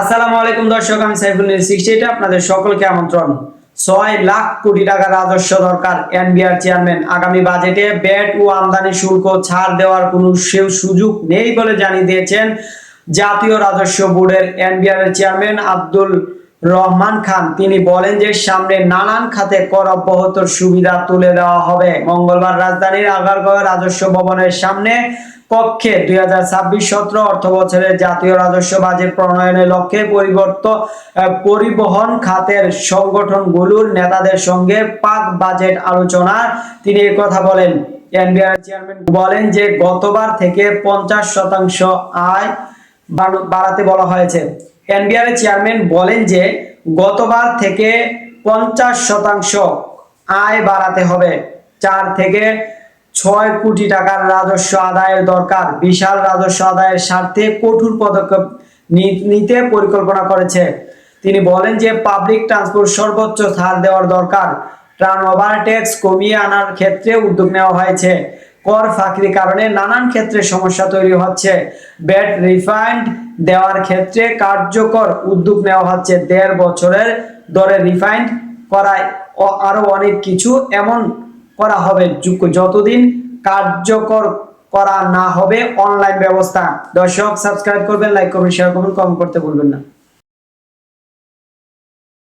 আসসালামু আলাইকুম দর্শক, আমি সাইফুল নিউজ 68 আপনাদের সকলকে আমন্ত্রণ। 6 লাখ কোটি টাকা রাজস্ব দরকার এনবিআর চেয়ারম্যান। আগামী বাজেটে ভ্যাট ও আমদানি শুল্ক ছাড় দেওয়ার কোনো সুযোগ নেই বলে জানিয়ে দিয়েছেন জাতীয় রাজস্ব বোর্ডের এনবিআর চেয়ারম্যান আব্দুল রহমান খান। তিনি বলেন যে সামনে নানান খাতে কর অব্যাহতির সুবিধা তুলে দেওয়া হবে। মঙ্গলবার রাজধানীর আগারগাঁও রাজস্ব ভবনের সামনে কক্ষে 2026-17 অর্থ বছরের জাতীয় রাজস্ব বাজেট প্রণয়নের লক্ষ্যে পরিবহন খাতের সংগঠনগুলোর নেতাদের সঙ্গে পাক বাজেট আলোচনায় তিনি এই কথা বলেন। এনবিআর চেয়ারম্যান বলেন যে গতবার থেকে 50% আয় বাড়াতে বলা হয়েছে। এনবিআর চেয়ারম্যান বলেন যে গতবার থেকে 50% আয় বাড়াতে হবে। 4 থেকে 6 কোটি টাকার রাজস্ব আদায়ের দরকার। বিশাল রাজস্ব আদায়ের স্বার্থে কঠোর পদক্ষেপ নিতে পরিকল্পনা করেছে। তিনি বলেন যে পাবলিক ট্রান্সপোর্ট সর্বোচ্চ ছাড় দেওয়ার দরকার। টার্নওভার ট্যাক্স কমিয়ে আনার ক্ষেত্রে উদ্যোগ নেওয়া হয়েছে। কর ফাঁকির কারণে নানান ক্ষেত্রে সমস্যা তৈরি হচ্ছে। ভ্যাট রিফান্ড দেওয়ার ক্ষেত্রে কার্যকর উদ্যোগ নেওয়া হচ্ছে। 1.5 বছরের দরে রিফান্ড করায় আরো অনেক কিছু এমন করা হবে যতদিন কার্যকর করা না হবে অনলাইন ব্যবস্থা। দর্শক, সাবস্ক্রাইব করবেন, লাইক করবেন, শেয়ার করবেন, কমেন্ট করতে ভুলবেন না।